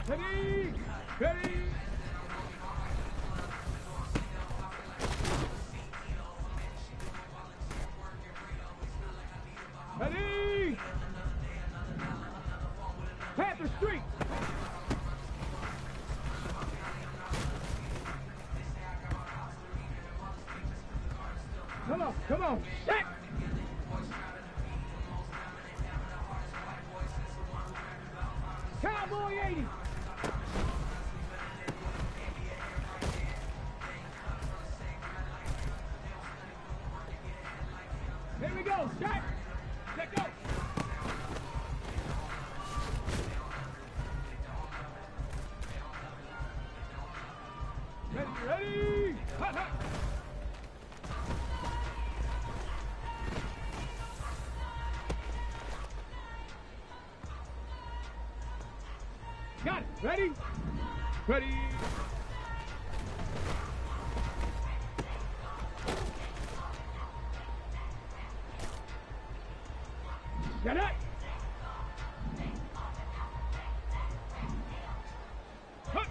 Ready? Ready? Ready? Panther Street. Come on, set. Cowboy 80. Here we go, set. Let go. Ready? Hot, hot. Got it. Ready? Ready. Get it. Huh.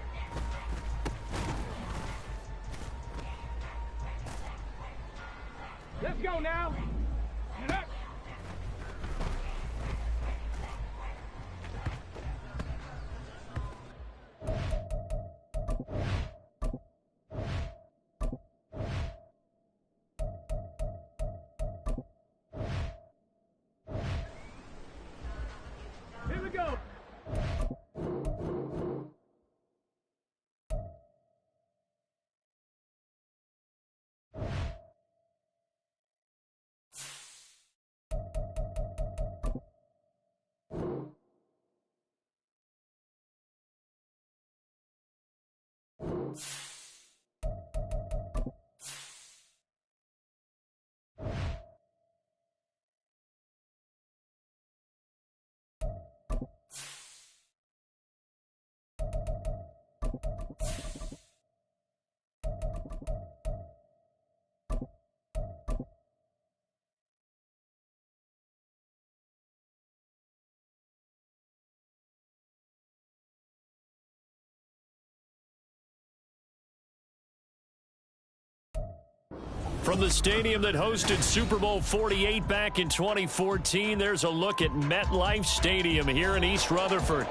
Let's go now. Get up. Here we go. From the stadium that hosted Super Bowl 48 back in 2014, there's a look at MetLife Stadium here in East Rutherford.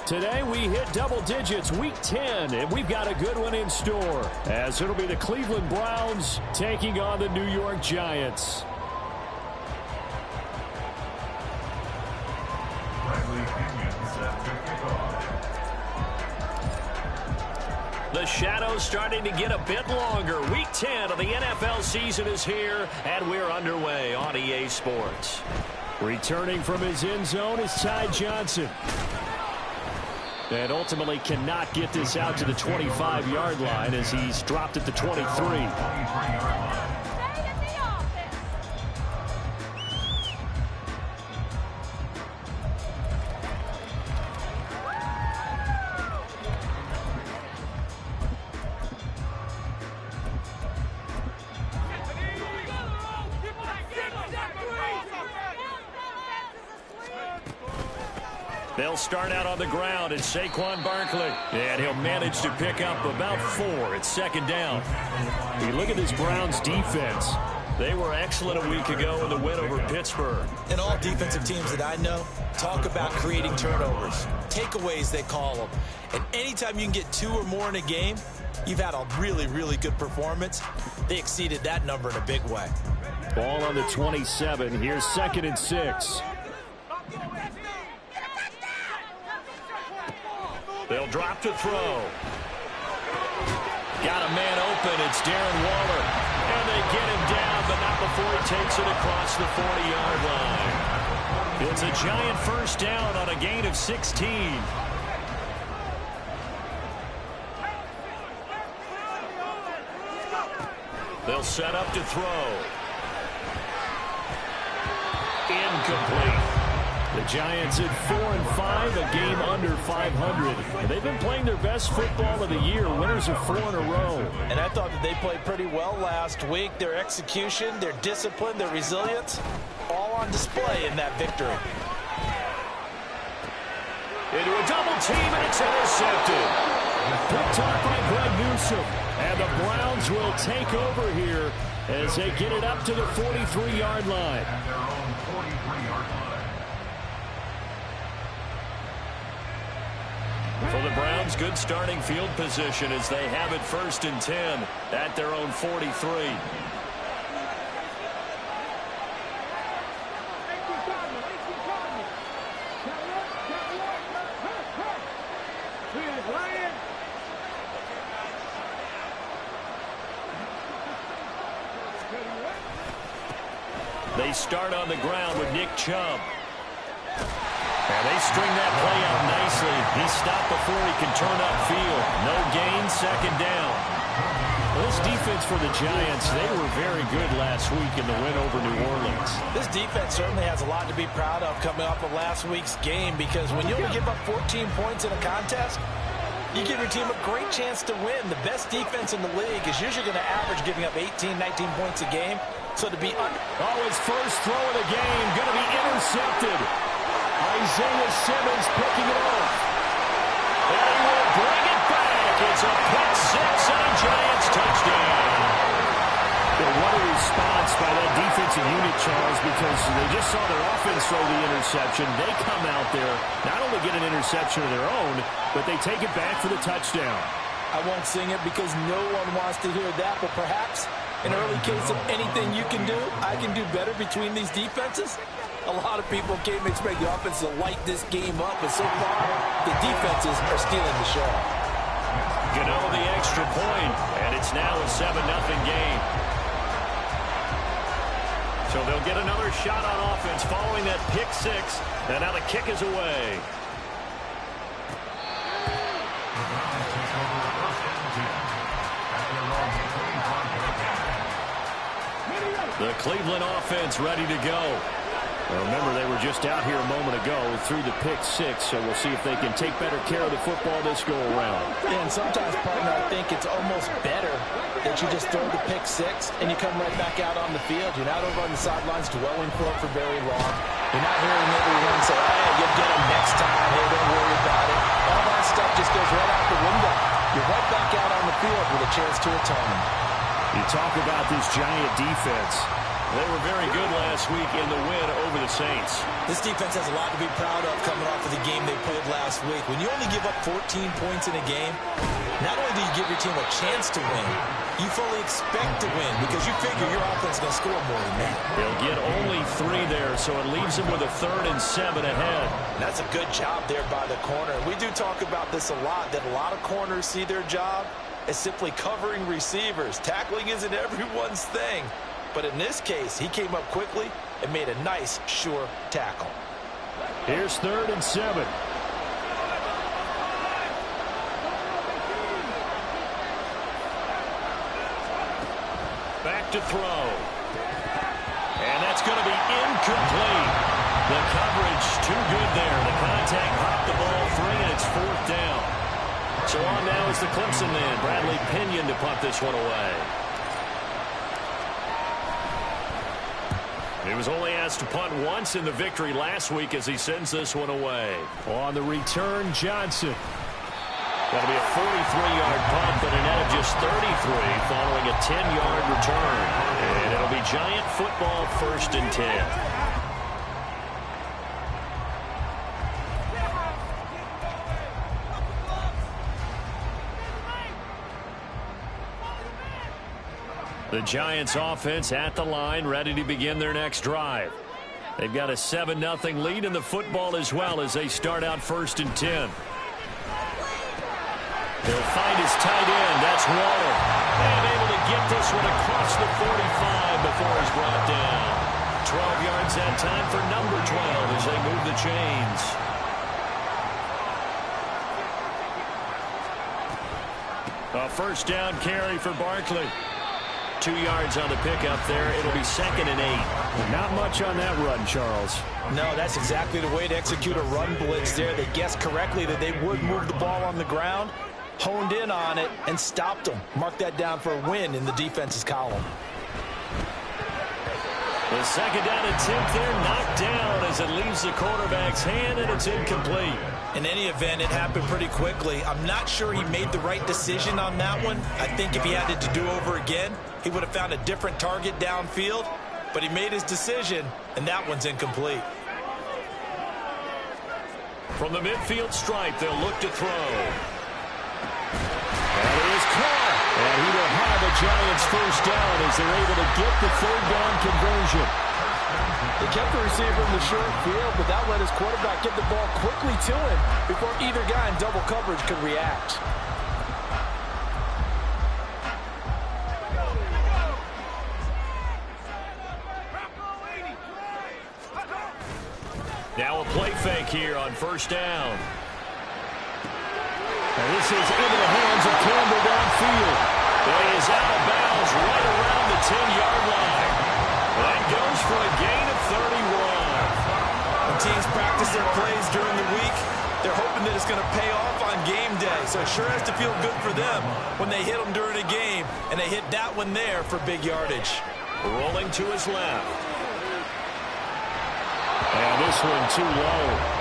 Today we hit double digits, Week 10, and we've got a good one in store, as it'll be the Cleveland Browns taking on the New York Giants. The shadow's starting to get a bit longer. Week 10 of the NFL season is here, and we're underway on EA Sports. Returning from his end zone is Ty Johnson. And ultimately cannot get this out to the 25-yard line as he's dropped at the 23. They'll start out on the ground. It's Saquon Barkley. And he'll manage to pick up about 4 at second down. You look at this Browns defense. They were excellent a week ago in the win over Pittsburgh. And all defensive teams that I know talk about creating turnovers. Takeaways, they call them. And anytime you can get 2 or more in a game, you've had a really, really good performance. They exceeded that number in a big way. Ball on the 27. Here's 2nd and 6. They'll drop to throw. Got a man open. It's Darren Waller. And they get him down, but not before he takes it across the 40-yard line. It's a Giant first down on a gain of 16. They'll set up to throw. Incomplete. The Giants at 4-5, a game under 500. And they've been playing their best football of the year, winners of 4 in a row. And I thought that they played pretty well last week. Their execution, their discipline, their resilience, all on display in that victory. into a double team, and it's intercepted. Picked off by Greg Newsome. And the Browns will take over here as they get it up to the 43-yard line. For the Browns, good starting field position as they have it 1st and 10 at their own 43. They start on the ground with Nick Chubb. And they string that play out nicely. He stopped before he can turn upfield. No gain, 2nd down. Well, this defense for the Giants, they were very good last week in the win over New Orleans. This defense certainly has a lot to be proud of coming off of last week's game, because when you only give up 14 points in a contest, you give your team a great chance to win. The best defense in the league is usually going to average giving up 18, 19 points a game. So to be under... Oh, his first throw of the game going to be intercepted. Isaiah Simmons picking it off. And he will bring it back. It's a pick 6 and a Giants touchdown. What a response by that defensive unit, Charles, because they just saw their offense throw the interception. They come out there, not only get an interception of their own, but they take it back for the touchdown. I won't sing it because no one wants to hear that, but perhaps an early case of anything you can do, I can do better between these defenses. A lot of people came expect the offense to light this game up, but so far, the defenses are stealing the show. Gano the extra point, and it's now a 7-0 game. So they'll get another shot on offense following that pick 6, and now the kick is away. The Cleveland offense ready to go. Well, remember, they were just out here a moment ago through the pick 6, so we'll see if they can take better care of the football this go-around. And sometimes, partner, I think it's almost better that you just throw the pick 6 and you come right back out on the field. You're not over on the sidelines dwelling for it for very long. You're not hearing everyone say, hey, you'll get them next time. Hey, don't worry about it. All that stuff just goes right out the window. You're right back out on the field with a chance to atone. You talk about this Giant defense. They were very good last week in the win over the Saints. This defense has a lot to be proud of coming off of the game they played last week. When you only give up 14 points in a game, not only do you give your team a chance to win, you fully expect to win because you figure your offense is going to score more than that. They'll get only 3 there, so it leaves them with a 3rd and 7 ahead. That's a good job there by the corner. We do talk about this a lot, that a lot of corners see their job as simply covering receivers. Tackling isn't everyone's thing. But in this case, he came up quickly and made a nice, sure tackle. Here's 3rd and 7. Back to throw. And that's going to be incomplete. The coverage too good there. The contact popped the ball free, and it's 4th down. So on now is the Clemson man, Bradley Pinion, to punt this one away. He was only asked to punt once in the victory last week as he sends this one away. On the return, Johnson. That'll be a 43-yard punt, but a net of just 33 following a 10-yard return. And it'll be Giant football 1st and 10. The Giants offense at the line, ready to begin their next drive. They've got a 7-0 lead in the football as well as they start out 1st and 10. They'll find his tight end. That's Waller. And able to get this one across the 45 before he's brought down. 12 yards that time for number 12 as they move the chains. A 1st down carry for Barkley. 2 yards on the pickup there. It'll be 2nd and 8. Not much on that run, Charles. No, that's exactly the way to execute a run blitz there. They guessed correctly that they would move the ball on the ground, honed in on it, and stopped them. Mark that down for a win in the defense's column. The second down attempt there knocked down as it leaves the quarterback's hand, and it's incomplete. In any event, it happened pretty quickly. I'm not sure he made the right decision on that one. I think if he had it to do over again, he would have found a different target downfield. But he made his decision, and that one's incomplete. From the midfield stripe, they'll look to throw. And it is caught. And he will have a Giants first down as they're able to get the third down conversion. They kept the receiver in the short field, but that let his quarterback get the ball quickly to him before either guy in double coverage could react. Now a play fake here on first down. And this is into the hands of Campbell downfield. It is out of bounds right around the 10-yard line. That goes for a gain of 31. When teams practice their plays during the week, they're hoping that it's going to pay off on game day. So it sure has to feel good for them when they hit them during a game, and they hit that one there for big yardage. Rolling to his left. And this one too low.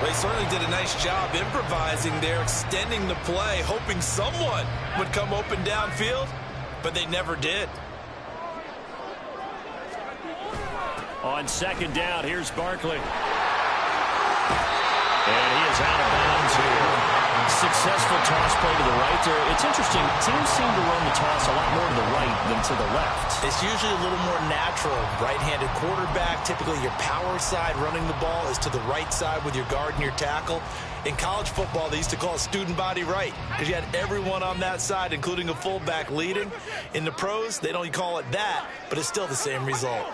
They certainly did a nice job improvising there, extending the play, hoping someone would come open downfield, but they never did. On second down, here's Barkley. And he is out of bounds here. Successful toss play to the right there. It's interesting. Teams seem to run the toss a lot more to the right than to the left. It's usually a little more natural. Right-handed quarterback, typically your power side running the ball is to the right side with your guard and your tackle. In college football, they used to call it student body right because you had everyone on that side, including a fullback leading. In the pros, they don't call it that, but it's still the same result.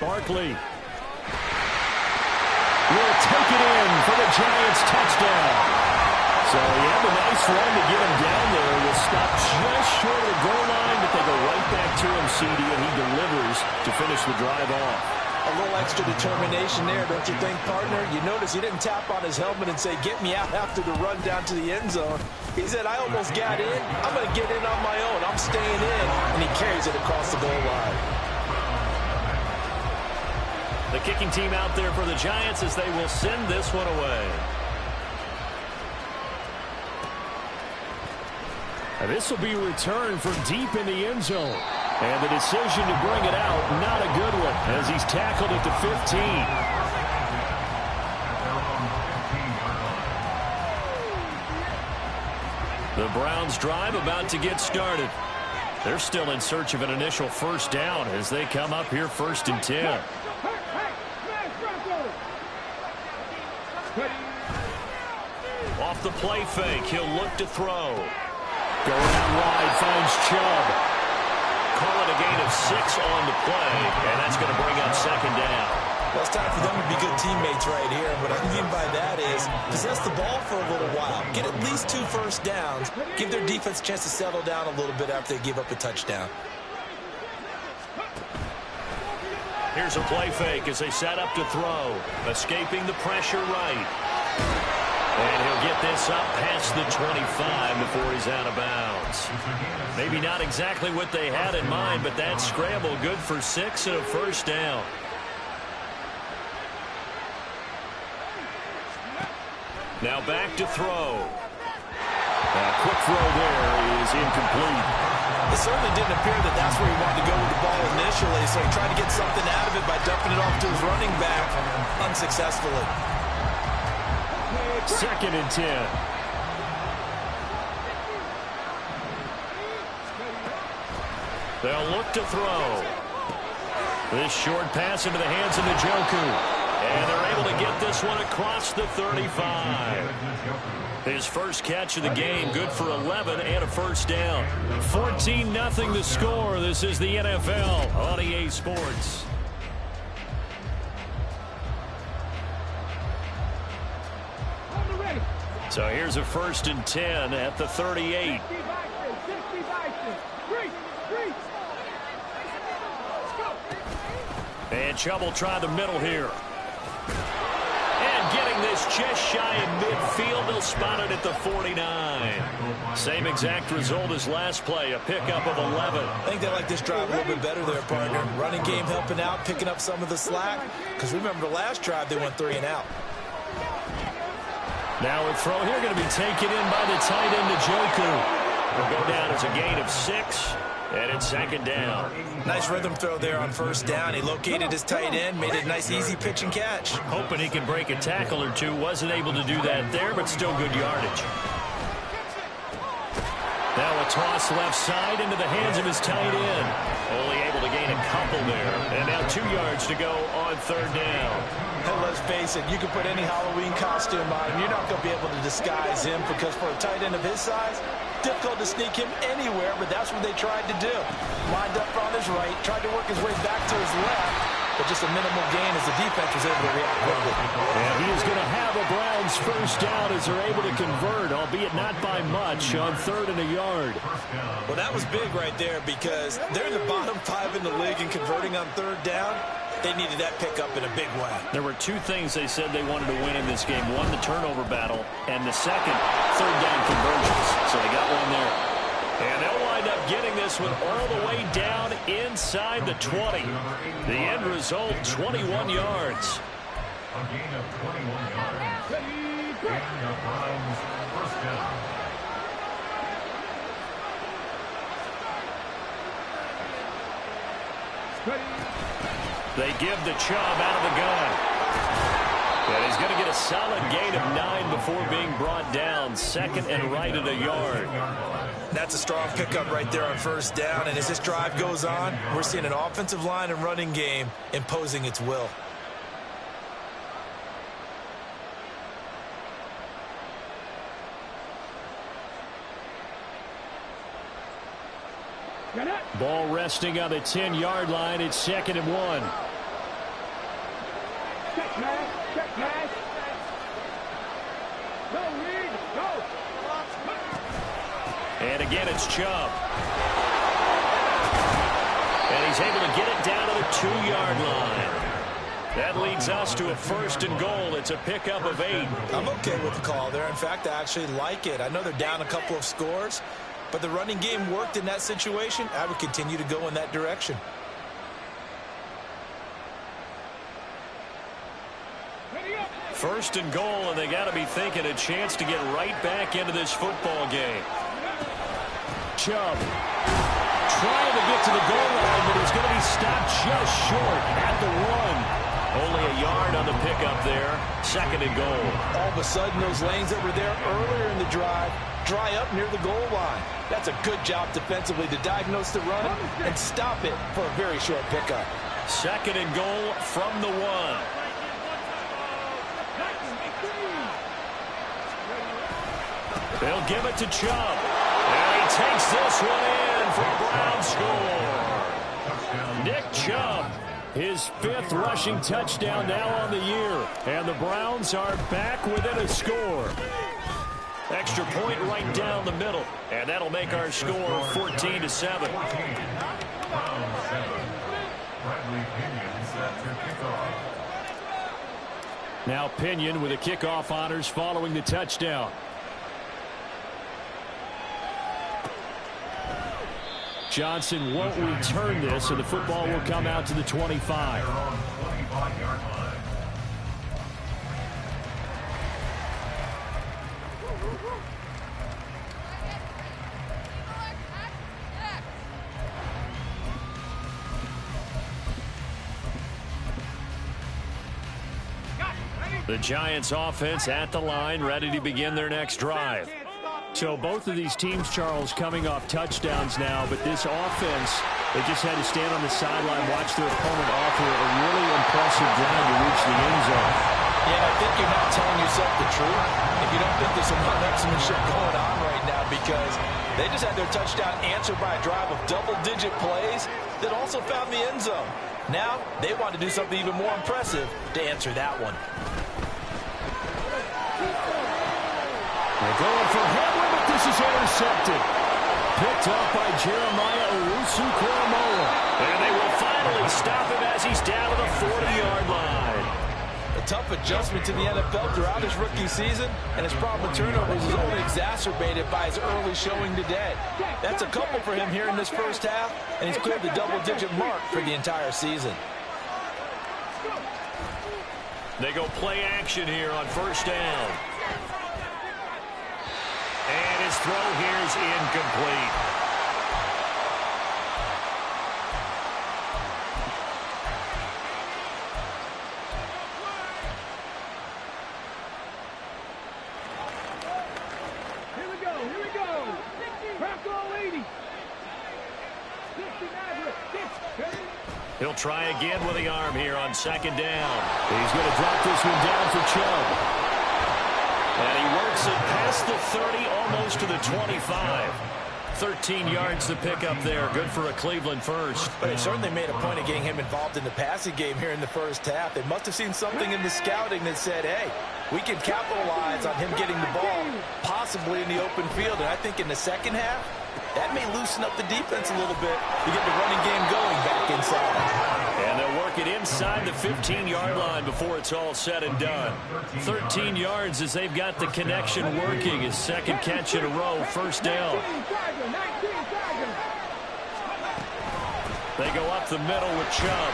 Barkley will take it in for the Giants touchdown. So he had a nice run to get him down there. Will stop just short of the goal line, but they go right back to him, CD, and he delivers to finish the drive off. A little extra determination there, don't you think, partner? You notice he didn't tap on his helmet and say, get me out after the run down to the end zone. He said, I almost got in. I'm going to get in on my own. I'm staying in. And he carries it across the goal line. The kicking team out there for the Giants as they will send this one away. And this will be returned from deep in the end zone. And the decision to bring it out, not a good one, as he's tackled at the 15. The Browns drive about to get started. They're still in search of an initial first down as they come up here 1st and 10. Off the play fake, he'll look to throw. Going out wide, finds Chubb. Call it a gain of 6 on the play, and that's going to bring up second down. Well, it's time for them to be good teammates right here. What I mean by that is possess the ball for a little while. Get at least 2 first downs. Give their defense a chance to settle down a little bit after they give up a touchdown. Here's a play fake as they set up to throw. Escaping the pressure right. And he'll get this up past the 25 before he's out of bounds. Maybe not exactly what they had in mind, but that scramble good for 6 and a first down. Now back to throw. A quick throw there is incomplete. It certainly didn't appear that that's where he wanted to go with the ball initially, so he tried to get something out of it by dumping it off to his running back unsuccessfully. 2nd and 10. They'll look to throw. This short pass into the hands of Njoku. And they're able to get this one across the 35. His first catch of the game, good for 11 and a first down. 14-0 the score. This is the NFL on EA Sports. So here's a 1st and 10 at the 38. And Chubb will try the middle here. And getting this ball's just shy of midfield. They'll spot it at the 49. Same exact result as last play, a pickup of 11. I think they like this drive a little bit better there, partner. Running game helping out, picking up some of the slack. Because remember the last drive, they went 3 and out. Now a throw here going to be taken in by the tight end, Njoku. Will go down as a gain of 6, and it's second down. Nice rhythm throw there on first down. He located his tight end, made it a nice, easy pitch and catch. Hoping he can break a tackle or two. Wasn't able to do that there, but still good yardage. Now a toss left side into the hands of his tight end. Only able to gain a couple there. And now 2 yards to go on third down. And let's face it, you can put any Halloween costume on him. You're not going to be able to disguise him because for a tight end of his size, difficult to sneak him anywhere, but that's what they tried to do. Lined up on his right, tried to work his way back to his left, but just a minimal gain as the defense was able to react quickly. And he is going to have a Browns first down as they're able to convert, albeit not by much, on 3rd and a yard. Well, that was big right there because they're in the bottom 5 in the league and converting on 3rd down. They needed that pickup in a big way. There were 2 things they said they wanted to win in this game. One, the turnover battle, and the second, 3rd down conversions. So they got one there. And they'll wind up getting this one all the way down inside the 20. The end result, 21 yards. A gain of 21 yards. And the Browns first down. They give the Chubb out of the gun. And he's going to get a solid gain of 9 before being brought down. 2nd and right at a yard. That's a strong pickup right there on first down. And as this drive goes on, we're seeing an offensive line and running game imposing its will. Ball resting on the 10-yard line. It's 2nd and 1. Check pass. Go, Reed, go. And again, it's Chubb. And he's able to get it down to the 2-yard line. That leads us to a 1st and goal. It's a pickup of 8. I'm okay with the call there. In fact, I actually like it. I know they're down a couple of scores, but the running game worked in that situation. I would continue to go in that direction. First and goal, and they got to be thinking a chance to get right back into this football game. Chubb trying to get to the goal line, but he's going to be stopped just short at the 1. Only a yard on the pickup there. 2nd and goal. All of a sudden, those lanes that were there earlier in the drive dry up near the goal line. That's a good job defensively to diagnose the run and stop it for a very short pickup. 2nd and goal from the 1. They'll give it to Chubb. And he takes this one in for a Brown score. Nick Chubb, his 5th rushing touchdown now on the year. And the Browns are back within a score. Extra point right down the middle. And that'll make our score 14-7. Now Pinion with the kickoff honors following the touchdown. Johnson won't return this, and the football will come out to the 25. The Giants offense at the line, ready to begin their next drive. So both of these teams, Charles, coming off touchdowns now, but this offense, they just had to stand on the sideline, watch their opponent offer a really impressive drive to reach the end zone. Yeah, I think you're not telling yourself the truth if you don't think there's some marksmanship going on right now, because they just had their touchdown answered by a drive of double-digit plays that also found the end zone. Now they want to do something even more impressive to answer that one. They're going for Henry, but this is intercepted. Picked up by Jeremiah Owusu-Koramoah. And they will finally stop him as he's down to the 40-yard line. The tough adjustment to the NFL throughout his rookie season, and his problem with turnovers is only exacerbated by his early showing today. That's a couple for him here in this first half, and he's cleared the double-digit mark for the entire season. They go play action here on first down. And his throw here is incomplete. Here we go. Crack all 80. He'll try again with the arm here on second down. He's going to drop this one down for Chubb. And he works it past the 30, almost to the 25. 13 yards to pick up there. Good for a Cleveland first. But it certainly made a point of getting him involved in the passing game here in the first half. They must have seen something in the scouting that said, hey, we can capitalize on him getting the ball, possibly in the open field. And I think in the second half, that may loosen up the defense a little bit to get the running game going back inside. And they'll work it inside the 15-yard line before it's all said and done. 13 yards as they've got the connection working. His second catch in a row, first down. They go up the middle with Chubb.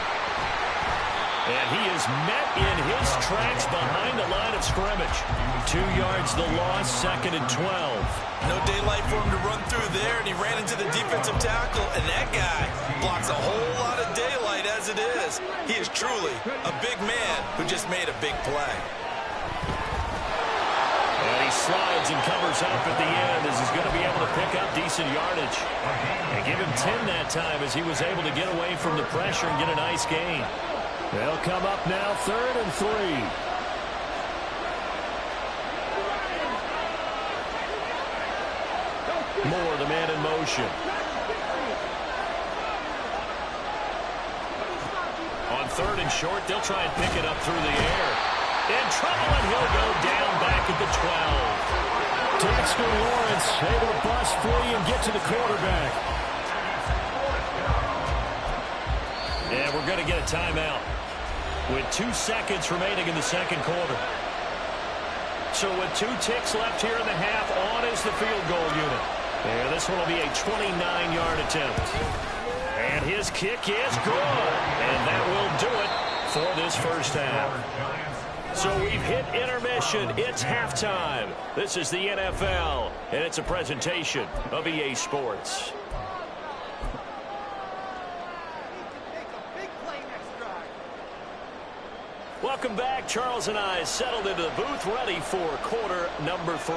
And he is met in his tracks behind the line of scrimmage. 2 yards the loss, second and 12. No daylight for him to run through there, and he ran into the defensive tackle, and that guy blocks a whole lot of daylight as it is. He is truly a big man who just made a big play. And he slides and covers up at the end as he's going to be able to pick up decent yardage. And give him 10 that time as he was able to get away from the pressure and get a nice gain. They'll come up now, 3rd and 3. Moore, the man in motion. On 3rd and short, they'll try and pick it up through the air. In trouble, and he'll go down back at the 12. Dexter Lawrence able to bust free and get to the quarterback. And we're going to get a timeout with 2 seconds remaining in the second quarter. So with 2 ticks left here in the half, on is the field goal unit. And this one will be a 29-yard attempt. And his kick is good. And that will do it for this first half. So we've hit intermission. It's halftime. This is the NFL, and it's a presentation of EA Sports. Welcome back. Charles and I settled into the booth, ready for quarter number 3.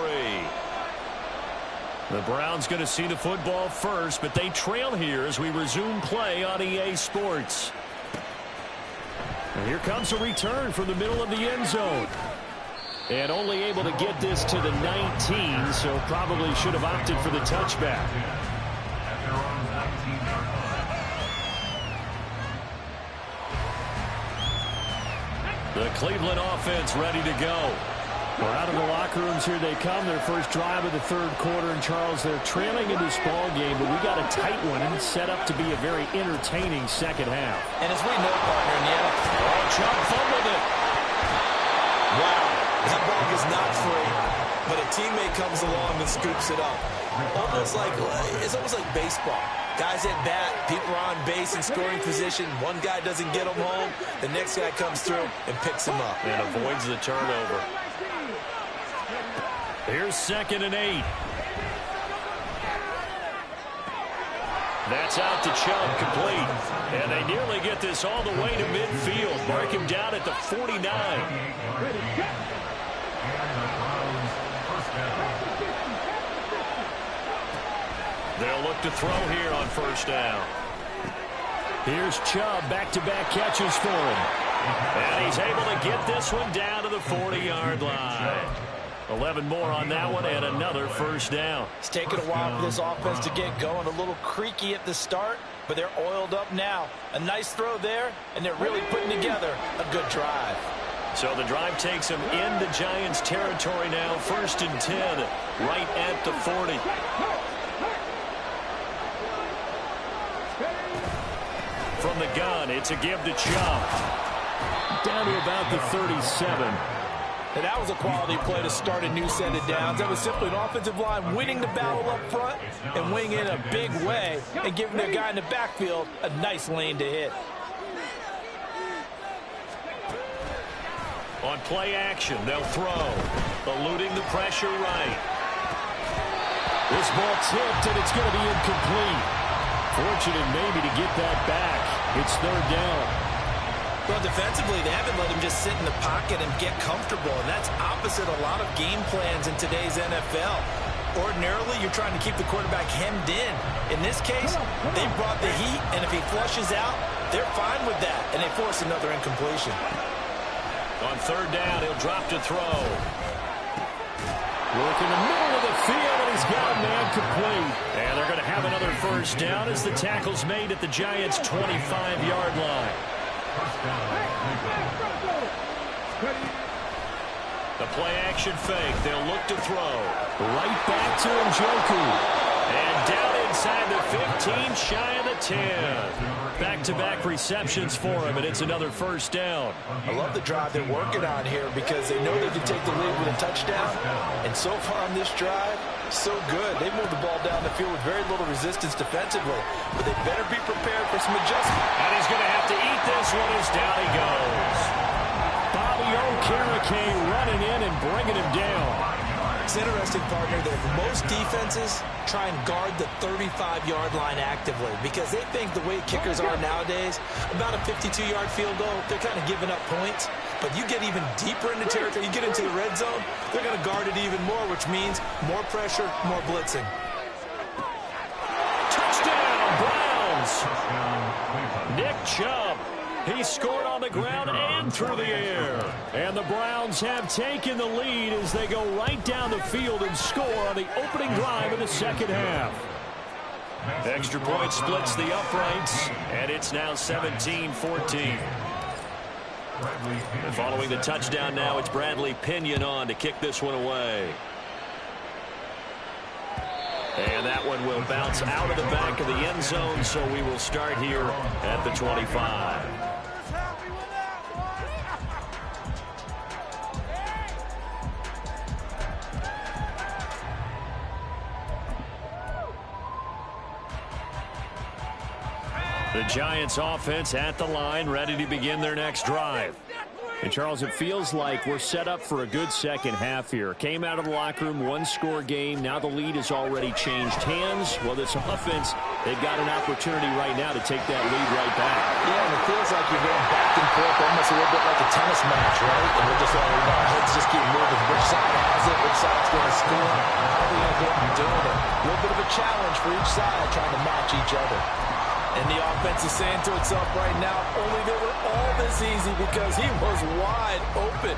The Browns going to see the football first, but they trail here as we resume play on EA Sports. And here comes a return from the middle of the end zone. And only able to get this to the 19, so probably should have opted for the touchback. The Cleveland offense ready to go. Well, out of the locker rooms here they come. Their first drive of the 3rd quarter. And, Charles, they're trailing in this ball game, but we got a tight one and set up to be a very entertaining second half. And as we know, partner, in the NFL, Chubb fumbled it. Wow, that ball is not free, but a teammate comes along and scoops it up. It's almost like baseball. Guys at bat, people are on base in scoring position. One guy doesn't get him home. The next guy comes through and picks him up. And avoids the turnover. Here's 2nd and 8. That's out to Chubb, complete. And they nearly get this all the way to midfield. Mark him down at the 49. They'll look to throw here on first down. Here's Chubb, back-to-back catches for him. And he's able to get this one down to the 40-yard line. 11 more on that one, and another first down. It's taken a while for this offense to get going. A little creaky at the start, but they're oiled up now. A nice throw there, and they're really putting together a good drive. So the drive takes them into Giants territory now. 1st and 10, right at the 40. From the gun, it's a give to Chubb. Down to about the 37. And that was a quality play to start a new set of downs. That was simply an offensive line winning the battle up front and winning in a big way and giving their guy in the backfield a nice lane to hit. On play action, they'll throw. Eluding the pressure right. This ball tipped, and it's going to be incomplete. Fortunate maybe to get that back. It's third down. Well, defensively, they haven't let him just sit in the pocket and get comfortable, and that's opposite a lot of game plans in today's NFL. Ordinarily, you're trying to keep the quarterback hemmed in. In this case, they brought the heat, and if he flushes out, they're fine with that, and they force another incompletion. On third down, he'll drop to throw. Work in the middle of the field, and he's got a man complete. And they're going to have another first down as the tackle's made at the Giants' 25-yard line. The play-action fake. They'll look to throw. Right back to Njoku. And down inside the 15, shy of the 10. Back-to-back receptions for him, and it's another first down. I love the drive they're working on here because they know they can take the lead with a touchdown. And so far on this drive, so good. They moved the ball down the field with very little resistance defensively. But they better be prepared for some adjustment. And he's going to have to eat this one as down he goes. Bobby Okereke running in and bringing him down. It's interesting, partner, that most defenses try and guard the 35-yard line actively because they think the way kickers are nowadays, about a 52-yard field goal, they're kind of giving up points. But you get even deeper into territory, you get into the red zone, they're going to guard it even more, which means more pressure, more blitzing. Touchdown, Browns! Nick Chubb. He scored on the ground and through the air. And the Browns have taken the lead as they go right down the field and score on the opening drive of the second half. Extra point splits the uprights, and it's now 17-14. Following the touchdown now, it's Bradley Pinion on to kick this one away. And that one will bounce out of the back of the end zone, so we will start here at the 25. The Giants offense at the line, ready to begin their next drive. And Charles, it feels like we're set up for a good second half here. Came out of the locker room, one-score game. Now the lead has already changed hands. Well, this offense, they've got an opportunity right now to take that lead right back. Yeah, and it feels like you're going back and forth almost a little bit like a tennis match, right? And we're just all our heads just keep moving. Which side has it? Which side's going to score? How are we going to go and do it? A little bit of a challenge for each side trying to match each other. And the offense is saying to itself right now, only they were all this easy because he was wide open.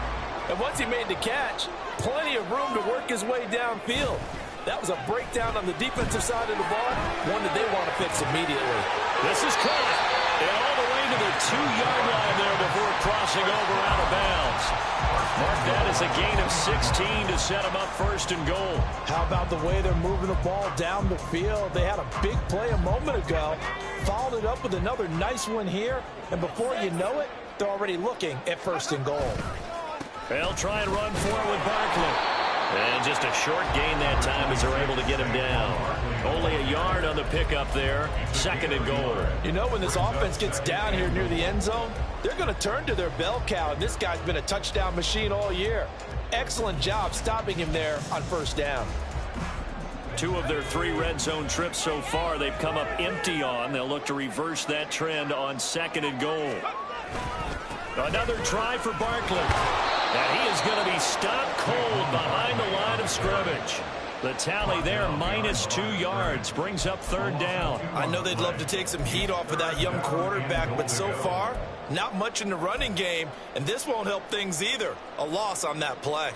And once he made the catch, plenty of room to work his way downfield. That was a breakdown on the defensive side of the ball, one that they want to fix immediately. This is caught. And all the way to the 2-yard line there before crossing over out of bounds. Mark that as a gain of 16 to set him up first and goal. How about the way they're moving the ball down the field? They had a big play a moment ago. Followed it up with another nice one here. And before you know it, they're already looking at first and goal. They'll try and run for it with Barkley. And just a short gain that time as they're able to get him down. Only a yard on the pickup there. Second and goal. You know, when this offense gets down here near the end zone, they're going to turn to their bell cow. And this guy's been a touchdown machine all year. Excellent job stopping him there on first down. 2 of their 3 red zone trips so far they've come up empty on. They'll look to reverse that trend on second and goal. Another try for Barkley. And he is going to be stopped cold behind the line of scrimmage. The tally there, -2 yards, brings up third down. I know they'd love to take some heat off of that young quarterback, but so far, not much in the running game, and this won't help things either. A loss on that play.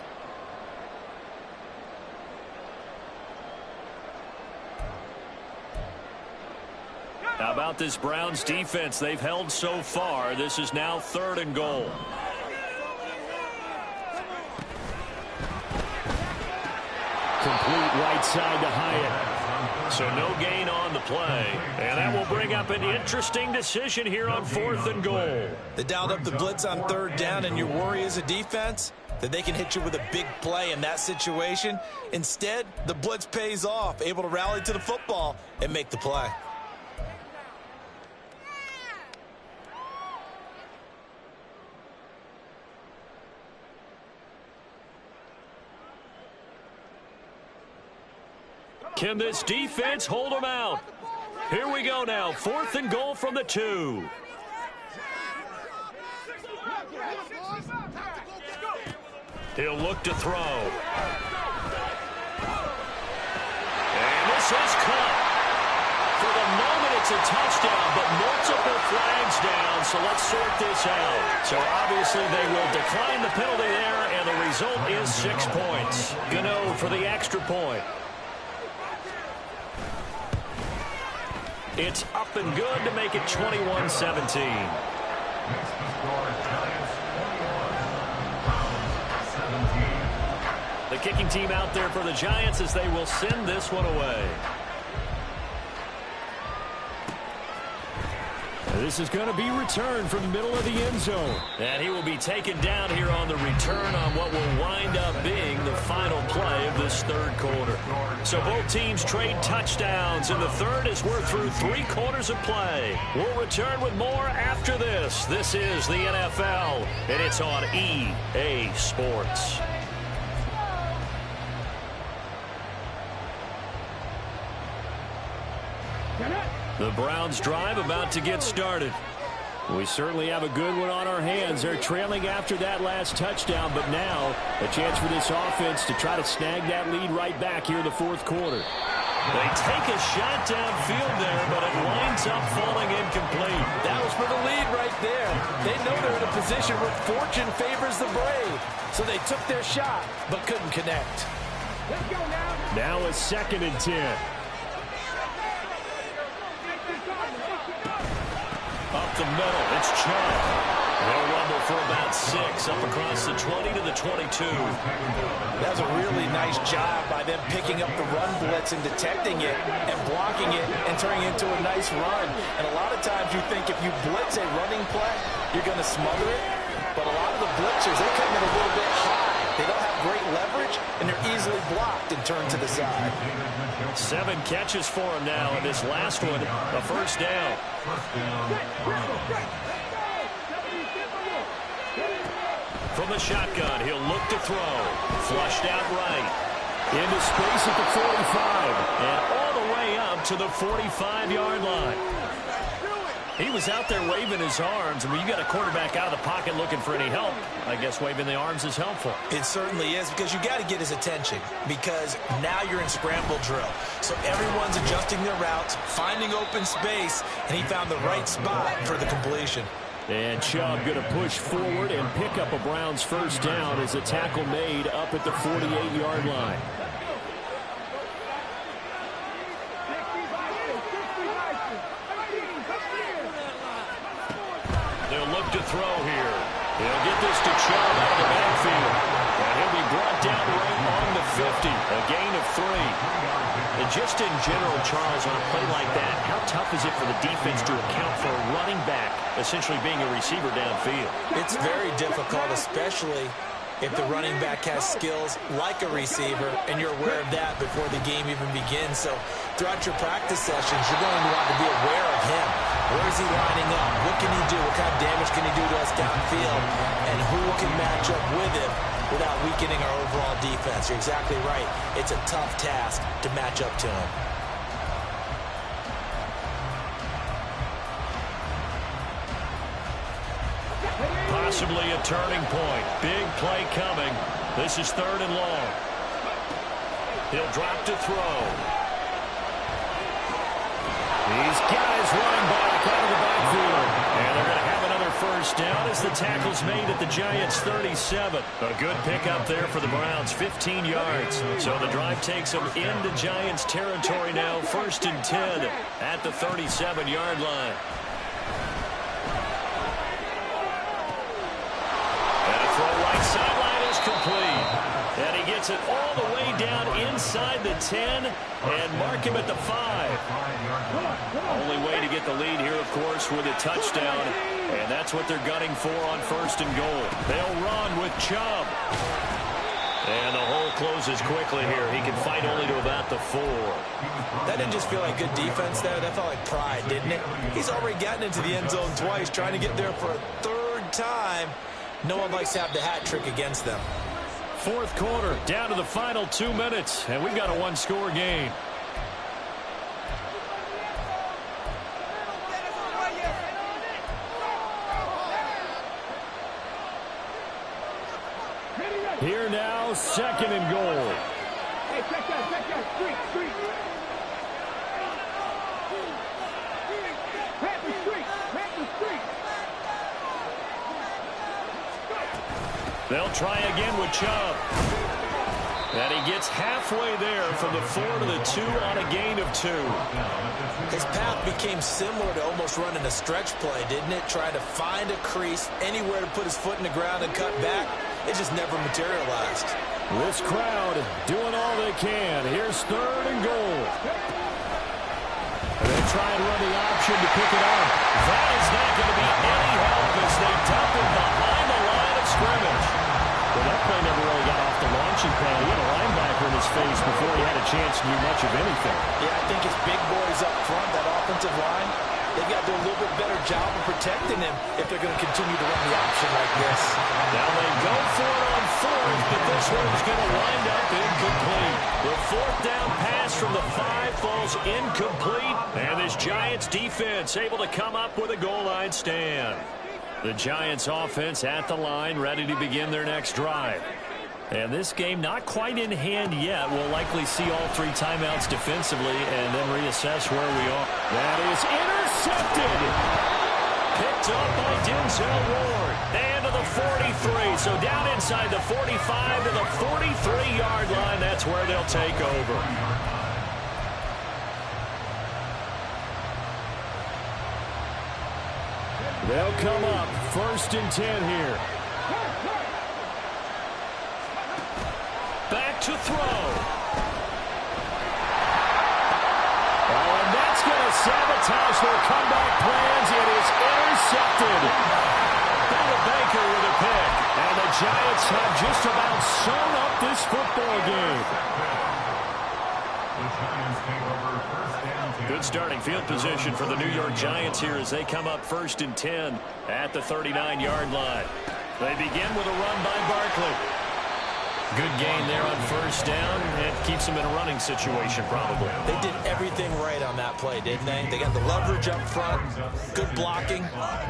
How about this Browns defense? They've held so far. This is now third and goal. Complete right side to Hyatt. So no gain on the play. And that will bring up an interesting decision here on 4th and goal. They dialed up the blitz on 3rd down, and your worry as a defense that they can hit you with a big play in that situation. Instead, the blitz pays off, able to rally to the football and make the play. Can this defense hold them out? Here we go now. 4th and goal from the 2. He'll look to throw. And this is caught. For the moment, it's a touchdown, but multiple flags down, so let's sort this out. So obviously they will decline the penalty there, and the result is 6 points. Gano for the extra point. It's up and good to make it 21-17. The kicking team out there for the Giants as they will send this one away. This is going to be returned from the middle of the end zone. And he will be taken down here on the return on what will wind up being the final play of this 3rd quarter. So both teams trade touchdowns in the 3rd as we're through 3 quarters of play. We'll return with more after this. This is the NFL, and it's on EA Sports. The Browns drive about to get started. We certainly have a good one on our hands. They're trailing after that last touchdown, but now a chance for this offense to try to snag that lead right back here in the 4th quarter. They take a shot downfield there, but it winds up falling incomplete. That was for the lead right there. They know they're in a position where fortune favors the brave. So they took their shot, but couldn't connect. Let's go now. Now a 2nd and 10. Up the middle, it's Chubb. They'll rumble for about 6, up across the 20 to the 22. That was a really nice job by them picking up the run blitz and detecting it and blocking it and turning it into a nice run. And a lot of times you think if you blitz a running play, you're going to smother it. But a lot of the blitzers, they come in a little bit high. They don't have great leverage, and they're easily blocked and turned to the side. 7 catches for him now, and this last one, a 1st down. From the shotgun, he'll look to throw. Flushed out right. Into space at the 45, and all the way up to the 45-yard line. He was out there waving his arms, and when you got a quarterback out of the pocket looking for any help, I guess waving the arms is helpful. It certainly is, because you got to get his attention, because now you're in scramble drill. So everyone's adjusting their routes, finding open space, and he found the right spot for the completion. And Chubb going to push forward and pick up a Browns 1st down as a tackle made up at the 48-yard line. They'll look to throw here. They'll get this to Chubb out of the backfield. And he'll be brought down right on the 50. A gain of 3. And just in general, Charles, on a play like that, how tough is it for the defense to account for a running back essentially being a receiver downfield? It's very difficult, especially if the running back has skills like a receiver, and you're aware of that before the game even begins. So throughout your practice sessions, you're going to want to be aware of him. Where is he lining up? What can he do? What kind of damage can he do to us downfield? And who can match up with him without weakening our overall defense? You're exactly right. It's a tough task to match up to him. Possibly a turning point. Big play coming. This is 3rd and long. He'll drop to throw. These guys running back out of the backfield. And they're going to have another 1st down as the tackle's made at the Giants' 37. A good pickup there for the Browns, 15 yards. So the drive takes them into Giants territory now, 1st and 10 at the 37-yard line. And a throw right sideline is complete. And he gets it all the way down inside the 10 and mark him at the 5. Only way to get the lead here, of course, with a touchdown. And that's what they're gunning for on 1st and goal. They'll run with Chubb. And the hole closes quickly here. He can fight only to about the 4. That didn't just feel like good defense there. That felt like pride, didn't it? He's already gotten into the end zone twice, trying to get there for a 3rd time. No one likes to have the hat trick against them. 4th quarter, down to the final 2 minutes, and we've got a 1-score game. Here now, 2nd and goal. Hey, check that, street. Panther street. They'll try again with Chubb. And he gets halfway there from the 4 to the 2 on a gain of 2. His path became similar to almost running a stretch play, didn't it? Trying to find a crease, anywhere to put his foot in the ground and cut back. It just never materialized. This crowd doing all they can. Here's 3rd and goal. And they try and run the option to pick it up. That is not going to be any help as they dump him behind the line of scrimmage. Well, that play never really got off the launching pad. He had a linebacker in his face before he had a chance to do much of anything. Yeah, I think his big boys up front, that offensive line, they've got to do a little bit better job of protecting him if they're going to continue to run the option like this. Now they go for it on 4th, but this one's going to wind up incomplete. The 4th down pass from the 5 falls incomplete, and this Giants defense able to come up with a goal line stand. The Giants offense at the line, ready to begin their next drive. And this game not quite in hand yet. We'll likely see all 3 timeouts defensively and then reassess where we are. That is intercepted. Picked up by Denzel Ward. And to the 43. So down inside the 45 to the 43-yard line. That's where they'll take over. They'll come up 1st and 10 here. Back to throw. Oh, and that's going to sabotage their comeback plans. It is intercepted. Bill Baker with a pick. And the Giants have just about sewn up this football game. Good starting field position for the New York Giants here as they come up 1st and 10 at the 39-yard line. They begin with a run by Barkley. Good gain there on 1st down. It keeps them in a running situation probably. They did everything right on that play, didn't they? They got the leverage up front, good blocking,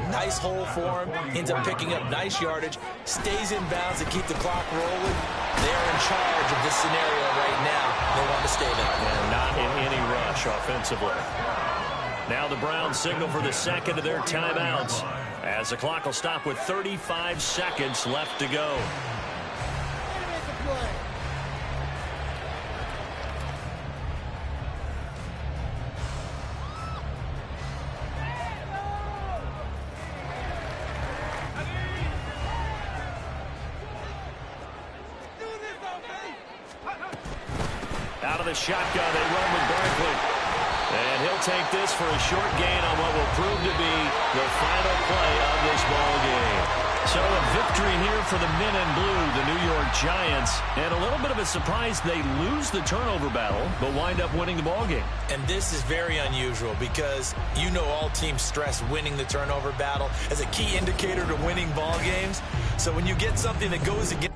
nice hole for him, ends up picking up nice yardage, stays in bounds to keep the clock rolling. They're in charge of this scenario right now. They want to stay there. And not in any rush offensively. Now the Browns signal for the 2nd of their timeouts as the clock will stop with 35 seconds left to go. Out of the shotgun, they run with Barkley. And he'll take this for a short gain on what will prove to be the final play of this ball game. So a victory here for the men in blue, the New York Giants. And a little bit of a surprise, they lose the turnover battle, but wind up winning the ball game. And this is very unusual because you know all teams stress winning the turnover battle as a key indicator to winning ball games. So when you get something that goes against